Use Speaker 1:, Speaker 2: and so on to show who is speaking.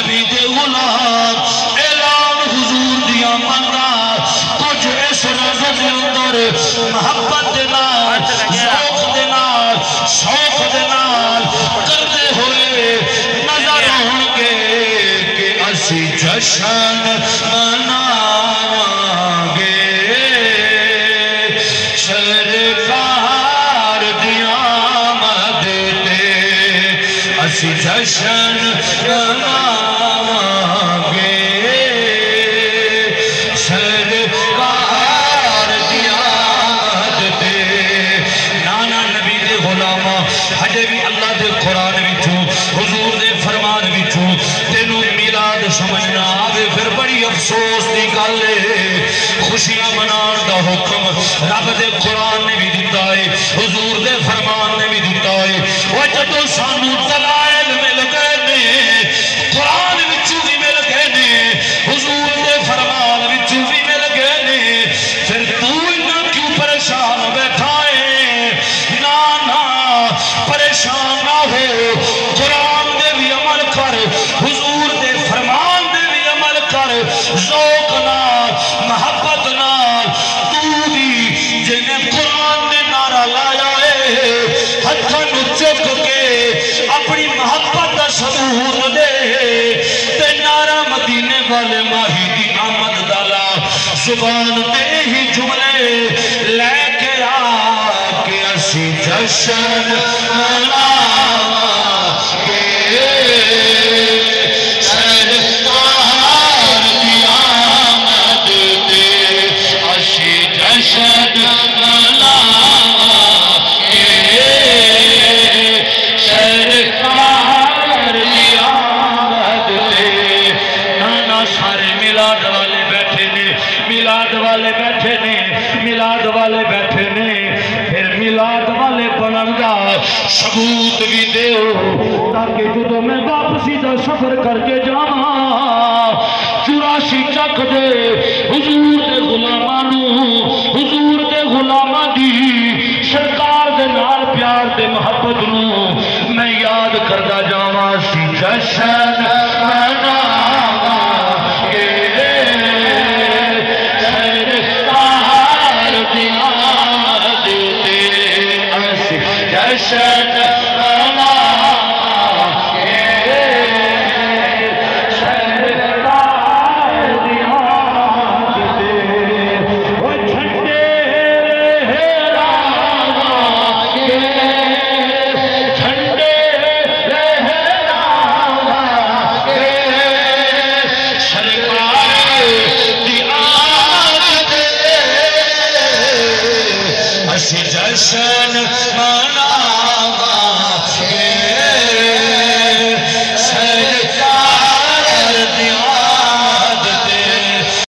Speaker 1: نبی دے غلام اعلان حضور دیا مندا کچھ اس رضا دے اندر محبت دے نال ذوق دے نال شوق دے نال کرتے ہوئے نظر ہوں گے کہ اسی جشن مناواں گے سرکار دی آمد تے اسی جشن مناواں گے سرکار دی آمد تے نانا نبی دے غلاماں ہجے بھی اللہ دے قرآن وچوں حضور دے فرمان وچوں تینوں میلاد سمجھنا آوے پھر بڑی افسوس دی گل ہے خوشیاں منان دا حکم رب دے قرآن نے بھی دیتا ہے حضور دے فرمان نے بھی دیتا ہے وہ جدو سانو دلائل مل گئے نے قرآن وچوں بھی مل گئے نے حضور دے فرمان وچوں بھی مل گئے نے پھر تو انہاں کیوں پریشان بیٹھا ہے نا پریشان نہ ہو قرآن دے بھی عمل کر حضور دے فرمان دے بھی عمل کر ذوق نال محبت نال تو بھی جنہیں قرآن نے نعرہ لایا ہے ہتھاں نوں چک کے اپنی محبت دا ثبوت دے تے نعرہ مدینے والے ماہی دی آمد دالا زبان تے ہی جملے لے کے آ کے اسی جشن مناواں گے سرکار دی آمد تے اسی جشن مناواں گے سرکار دی آمد تے نانا سارے میلاد والے بیٹھے نے میلاد والے بیٹھے نے میلاد والے بیٹھے نے پھر میلاد والے بنن دا ثبوت بھی دیو تاکہ جدو میں واپسی دا سفر کر کے جاواں 84 چک دے حضور دے غلاماں نوں حضور دے غلاماں دی سرکار دے نال پیار دے محبت نوں میں یاد کردا جاواں سی جشن مناواں گے سرکار دی آمد تے اسی جشن مناواں گے سرکار دی آمد تے وہ جھنڈے لہراواں گے جھنڈے لہراواں گے سرکار دی آمد تے اسی جشن مناواں